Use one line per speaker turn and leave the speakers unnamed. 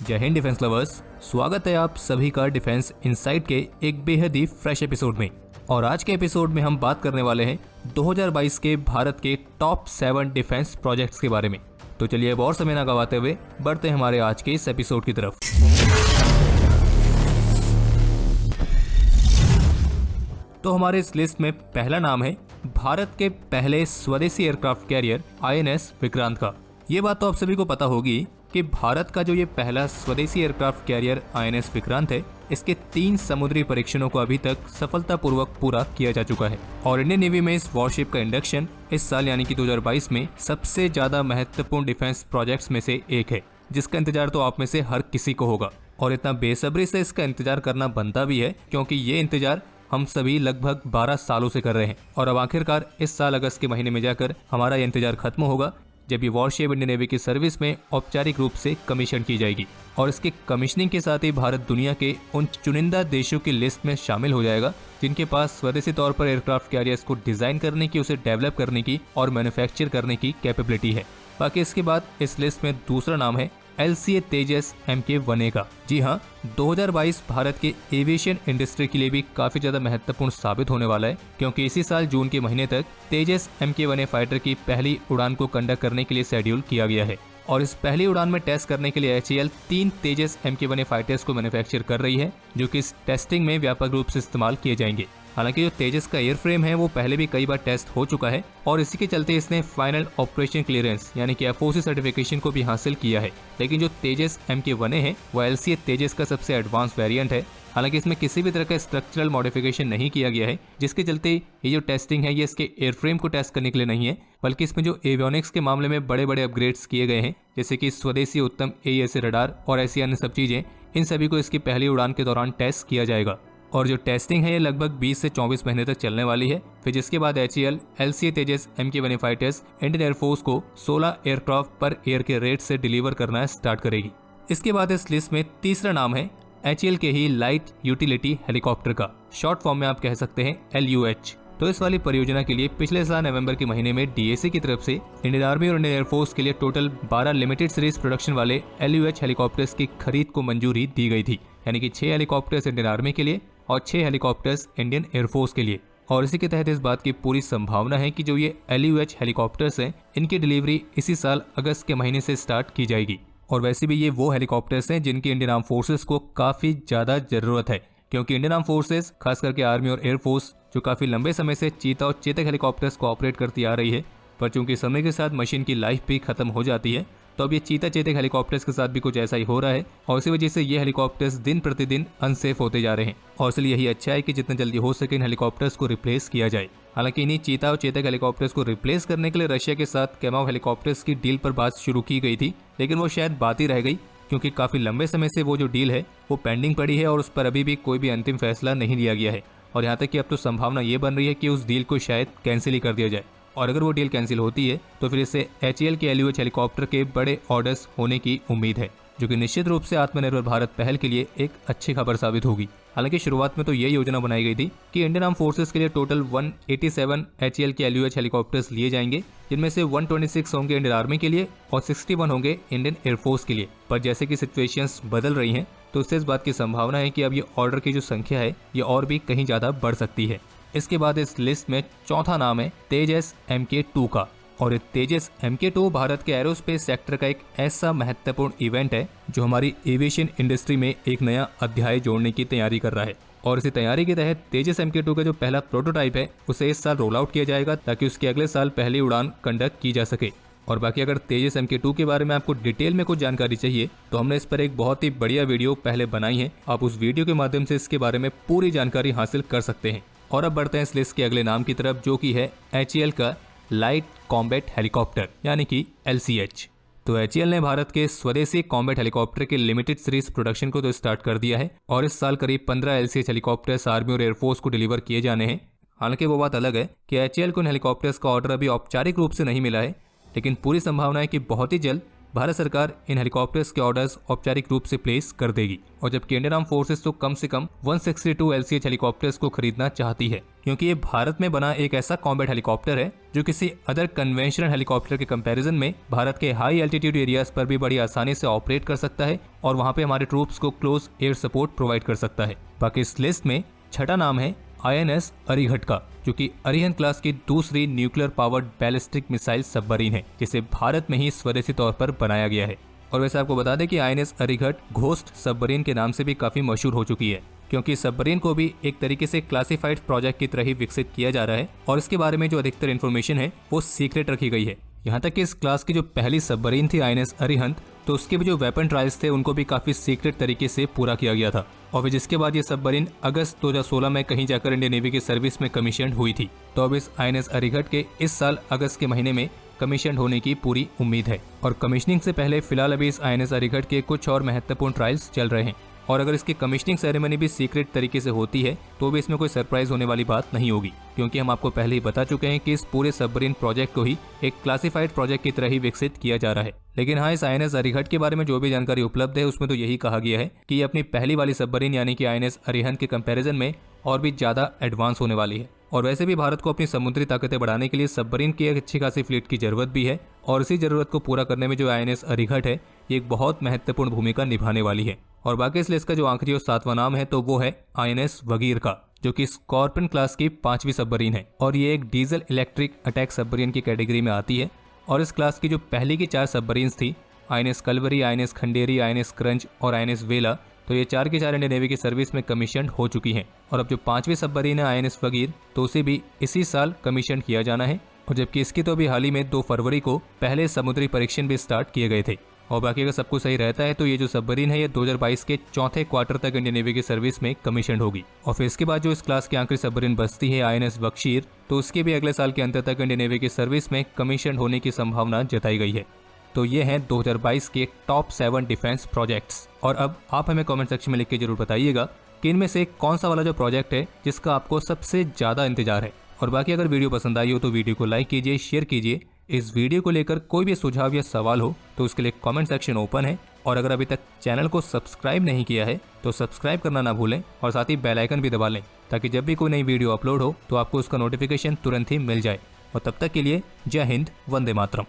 जय Hind defence lovers, स्वागत है आप सभी का डिफेंस इनसाइट के एक बेहद ही फ्रेश एपिसोड में। और आज के एपिसोड में हम बात करने वाले हैं 2022 के भारत के टॉप 7 डिफेंस प्रोजेक्ट्स के बारे में। तो चलिए अब और समय ना गवाते हुए बढ़ते हैं हमारे आज के इस एपिसोड की तरफ। तो हमारे इस लिस्ट में पहला नाम है भारत के पहले स्वदेशी एयरक्राफ्ट कैरियर INS विक्रांत का। ये बात तो आप सभी को पता होगी कि भारत का जो ये पहला स्वदेशी एयरक्राफ्ट कैरियर INS विक्रांत है, इसके 3 समुद्री परीक्षणों को अभी तक सफलतापूर्वक पूरा किया जा चुका है। और इंडियन नेवी में इस वॉरशिप का इंडक्शन इस साल यानी कि 2022 में सबसे ज्यादा महत्वपूर्ण डिफेंस प्रोजेक्ट्स में से एक है, जिसका इंतजार तो आप में से हर किसी को होगा। और इतना बेसब्री से इसका इंतजार करना बनता भी है, क्योंकि ये इंतजार हम सभी लगभग 12 सालों से कर रहे हैं। और अब आखिरकार इस साल अगस्त के महीने में जाकर हमारा ये इंतजार खत्म होगा, जब ये वॉरशिप इंडियन नेवी की सर्विस में औपचारिक रूप से कमीशन की जाएगी। और इसके कमीशनिंग के साथ ही भारत दुनिया के उन चुनिंदा देशों की लिस्ट में शामिल हो जाएगा जिनके पास स्वदेशी तौर पर एयरक्राफ्ट कैरियर्स को डिजाइन करने की, उसे डेवलप करने की और मैन्युफैक्चर करने की कैपेबिलिटी है। बाकी इसके बाद इस लिस्ट में दूसरा नाम है LCA तेजस Mk1A का। जी हाँ, 2022 भारत के एविएशन इंडस्ट्री के लिए भी काफी ज्यादा महत्वपूर्ण साबित होने वाला है, क्योंकि इसी साल जून के महीने तक तेजस Mk1A फाइटर की पहली उड़ान को कंडक्ट करने के लिए शेड्यूल किया गया है। और इस पहली उड़ान में टेस्ट करने के लिए HAL 3 तेजस Mk1A फाइटर्स को मैन्युफैक्चर कर रही है, जो कि इस टेस्टिंग में व्यापक रूप से इस्तेमाल किए जाएंगे। हालांकि जो तेजस का एयरफ्रेम है वो पहले भी कई बार टेस्ट हो चुका है और इसी के चलते इसने फाइनल ऑपरेशन क्लियरेंस यानी कि FOC सर्टिफिकेशन को भी हासिल किया है। लेकिन जो तेजस Mk1A है वो LCA तेजस का सबसे एडवांस वेरिएंट है। हालांकि इसमें किसी भी तरह का स्ट्रक्चरल मॉडिफिकेशन नहीं किया गया है, जिसके चलते ये जो टेस्टिंग है ये इसके एयरफ्रेम को टेस्ट करने के लिए नहीं है, बल्कि इसमें जो एवियोनिक्स के मामले में बड़े बड़े अपग्रेड्स किए गए हैं, जैसे कि स्वदेशी उत्तम AESA रडार और ऐसी अन्य सब चीजें, इन सभी को इसकी पहली उड़ान के दौरान टेस्ट किया जाएगा। और जो टेस्टिंग है ये लगभग 20 से 24 महीने तक चलने वाली है। फिर जिसके बाद HAL LCA तेजस Mk1A फाइटर्स इंडियन एयरफोर्स को 16 एयरक्राफ्ट पर एयर के रेट से डिलीवर करना स्टार्ट करेगी। इसके बाद इस लिस्ट में तीसरा नाम है HAL के ही लाइट यूटिलिटी हेलीकॉप्टर का। शॉर्ट फॉर्म में आप कह सकते हैं LUH। तो इस वाली परियोजना के लिए पिछले साल नवंबर के महीने में DAC की तरफ से इंडियन आर्मी और इंडियन एयरफोर्स के लिए टोटल 12 लिमिटेड सीरीज प्रोडक्शन वाले LUH हेलीकॉप्टर्स की खरीद को मंजूरी दी गई थी, यानी कि 6 हेलीकॉप्टर्स इंडियन आर्मी के लिए और 6 हेलीकॉप्टर्स इंडियन एयरफोर्स के लिए। और इसी के तहत इस बात की पूरी संभावना है कि जो ये LUH हेलीकॉप्टर्स हैं, इनकी डिलीवरी इसी साल अगस्त के महीने से स्टार्ट की जाएगी। और वैसे भी ये वो हेलीकॉप्टर्स हैं जिनकी इंडियन आर्म फोर्सेस को काफी ज्यादा जरूरत है, क्योंकि इंडियन आर्म फोर्सेस खास करके आर्मी और एयरफोर्स जो काफी लंबे समय से चीता और चेतक हेलीकॉप्टर्स को ऑपरेट करती आ रही है, पर चूंकि समय के साथ मशीन की लाइफ भी खत्म हो जाती है, तो अब ये चीता चेतक हेलीकॉप्टर्स के साथ भी कुछ ऐसा ही हो रहा है। और इसी वजह से ये हेलीकॉप्टर्स दिन प्रतिदिन अनसेफ होते जा रहे हैं। और इसलिए यही अच्छा है कि जितना जल्दी हो सके इन हेलीकॉप्टर्स को रिप्लेस किया जाए। हालांकि इन्हीं चीता और चेतक हेलीकॉप्टर्स को रिप्लेस करने के लिए रशिया के साथ कैमाव हेलीकॉप्टर्स की डील पर बात शुरू की गई थी, लेकिन वो शायद बात ही रह गई, क्योंकि काफी लंबे समय से वो जो डील है वो पेंडिंग पड़ी है और उस पर अभी भी कोई भी अंतिम फैसला नहीं लिया गया है। और यहाँ तक कि अब तो संभावना ये बन रही है कि उस डील को शायद कैंसिल ही कर दिया जाए। और अगर वो डील कैंसिल होती है तो फिर इससे HAL के LUH हेलीकॉप्टर के बड़े ऑर्डर्स होने की उम्मीद है, जो कि निश्चित रूप से आत्मनिर्भर भारत पहल के लिए एक अच्छी खबर साबित होगी। हालांकि शुरुआत में तो ये योजना बनाई गई थी कि इंडियन आर्म फोर्सेस के लिए टोटल 187 HAL के LUH हेलीकॉप्टर्स लिए जाएंगे, जिनमें से 126 होंगे इंडियन आर्मी के लिए और 61 होंगे इंडियन एयरफोर्स के लिए। पर जैसे कि सिचुएशंस बदल रही हैं, तो इससे इस बात की संभावना है कि अब ये ऑर्डर की जो संख्या है ये और भी कहीं ज्यादा बढ़ सकती है। इसके बाद इस लिस्ट में चौथा नाम है तेजस Mk2 का। और तेजस Mk2 भारत के एरोस्पेस सेक्टर का एक ऐसा महत्वपूर्ण इवेंट है जो हमारी एविएशन इंडस्ट्री में एक नया अध्याय जोड़ने की तैयारी कर रहा है। और इसी तैयारी के तहत तेजस Mk2 का जो पहला प्रोटोटाइप है उसे इस साल रोल आउट किया जाएगा, ताकि उसके अगले साल पहली उड़ान कंडक्ट की जा सके। और बाकी अगर तेजस Mk2 के बारे में आपको डिटेल में कुछ जानकारी चाहिए तो हमने इस पर एक बहुत ही बढ़िया वीडियो पहले बनाई है। आप उस वीडियो के माध्यम से इसके बारे में पूरी जानकारी हासिल कर सकते हैं। और अब बढ़ते हैं इस लिस्ट के अगले नाम की तरफ, जो कि है HAL का लाइट कॉम्बैट हेलीकॉप्टर यानी कि LCH। तो HAL ने भारत के स्वदेशी कॉम्बैट हेलीकॉप्टर के लिमिटेड सीरीज प्रोडक्शन को तो स्टार्ट कर दिया है और इस साल करीब 15 LCH हेलीकॉप्टर्स आर्मी और एयरफोर्स को डिलीवर किए जाने हैं। हालांकि वो बात अलग है कि HAL को इन हेलीकॉप्टर्स का ऑर्डर अभी औपचारिक रूप से नहीं मिला है, लेकिन पूरी संभावना है कि बहुत ही जल्द भारत सरकार इन हेलीकॉप्टर्स के ऑर्डर्स औपचारिक रूप से प्लेस कर देगी। और जबकि इंडियन आर्म फोर्सेस तो कम से कम 162 LCH हेलीकॉप्टर्स को खरीदना चाहती है, क्योंकि ये भारत में बना एक ऐसा कॉम्बैट हेलीकॉप्टर है जो किसी अदर कन्वेंशनल हेलीकॉप्टर के कंपैरिजन में भारत के हाई एल्टीट्यूड एरियाज पर भी बड़ी आसानी से ऑपरेट कर सकता है और वहाँ पे हमारे ट्रूप्स को क्लोज एयर सपोर्ट प्रोवाइड कर सकता है। बाकी इस लिस्ट में छठा नाम है INS अरिहंत का, जो कि अरिहंत क्लास की दूसरी nuclear powered ballistic missile submarine है, जिसे भारत में ही स्वदेशी तौर पर बनाया गया है। और वैसे आपको बता दें कि INS अरिहंत घोस्ट सबमरीन के नाम से भी काफी मशहूर हो चुकी है, क्योंकि सबमरीन को भी एक तरीके से क्लासिफाइड प्रोजेक्ट की तरह ही विकसित किया जा रहा है और इसके बारे में जो अधिकतर इन्फॉर्मेशन है वो सीक्रेट रखी गई है। यहाँ तक कि इस क्लास की जो पहली सबमरीन थी INS अरिहंत, तो उसके भी जो वेपन ट्रायल्स थे उनको भी काफी सीक्रेट तरीके से पूरा किया गया था। और फिर जिसके बाद ये सबमरीन अगस्त 2016 में कहीं जाकर इंडियन नेवी की सर्विस में कमीशन हुई थी। तो अब इस INS अरिहंत के इस साल अगस्त के महीने में कमीशन होने की पूरी उम्मीद है। और कमीशनिंग से पहले फिलहाल अभी इस INS अरिहंत के कुछ और महत्वपूर्ण ट्रायल्स चल रहे हैं, और अगर इसकी कमीशनिंग सेरेमनी भी सीक्रेट तरीके से होती है तो भी इसमें कोई सरप्राइज होने वाली बात नहीं होगी, क्योंकि हम आपको पहले ही बता चुके हैं कि इस पूरे सबमरीन प्रोजेक्ट को ही एक क्लासिफाइड प्रोजेक्ट की तरह ही विकसित किया जा रहा है। लेकिन हाँ, इस INS अरिहंत के बारे में जो भी जानकारी उपलब्ध है उसमें तो यही कहा गया है कि ये अपनी पहली वाली सबमरीन यानी कि INS अरिहंत के कंपैरिजन में और भी ज्यादा एडवांस होने वाली है। और वैसे भी भारत को अपनी समुद्री ताकतें बढ़ाने के लिए सबमरीन की एक अच्छी खासी फ्लीट की जरूरत भी है, और इसी जरूरत को पूरा करने में जो INS अरिहंत है ये एक बहुत महत्वपूर्ण भूमिका निभाने वाली है। और बाकी इस लिस्ट का जो आखिरी और सातवां नाम है तो वो है INS वगीर का, जो कि स्कॉर्पियन क्लास की 5वीं सबमरीन है और ये एक डीजल इलेक्ट्रिक अटैक सबमरीन की कैटेगरी में आती है। और इस क्लास की जो पहली की 4 सबमरीन्स थी, INS Kalvari, INS Khanderi, INS Karanj और INS वेला, तो ये 4 की 4 इंडियन नेवी की सर्विस में कमीशन हो चुकी हैं। और अब जो 5वीं सबमरीन है INS वगीर, तो उसे भी इसी साल कमीशन किया जाना है। और जबकि इसकी तो अभी हाल ही में 2 फरवरी को पहले समुद्री परीक्षण भी स्टार्ट किए गए थे। और बाकी अगर सब कुछ सही रहता है तो ये जो सबमरीन है ये 2022 के चौथे क्वार्टर तक इंडियन नेवी की सर्विस में कमीशन होगी। और फिर इसके बाद जो इस क्लास की आखिरी सबमरीन बचती है INS बख्शीर, तो उसके भी अगले साल के अंत तक इंडियन नेवी की सर्विस में कमीशन होने की संभावना जताई गई है। तो ये हैं 2022 के टॉप 7 डिफेंस प्रोजेक्ट्स। और अब आप हमें कमेंट सेक्शन में लिख के जरूर बताइएगा कि इनमें से कौन सा वाला जो प्रोजेक्ट है जिसका आपको सबसे ज्यादा इंतजार है। और बाकी अगर वीडियो पसंद आई हो तो वीडियो को लाइक कीजिए, शेयर कीजिए। इस वीडियो को लेकर कोई भी सुझाव या सवाल हो तो उसके लिए कमेंट सेक्शन ओपन है। और अगर अभी तक चैनल को सब्सक्राइब नहीं किया है तो सब्सक्राइब करना ना भूलें और साथ ही बेल आइकन भी दबा लें, ताकि जब भी कोई नई वीडियो अपलोड हो तो आपको उसका नोटिफिकेशन तुरंत ही मिल जाए। और तब तक के लिए जय हिंद, वंदे मातरम।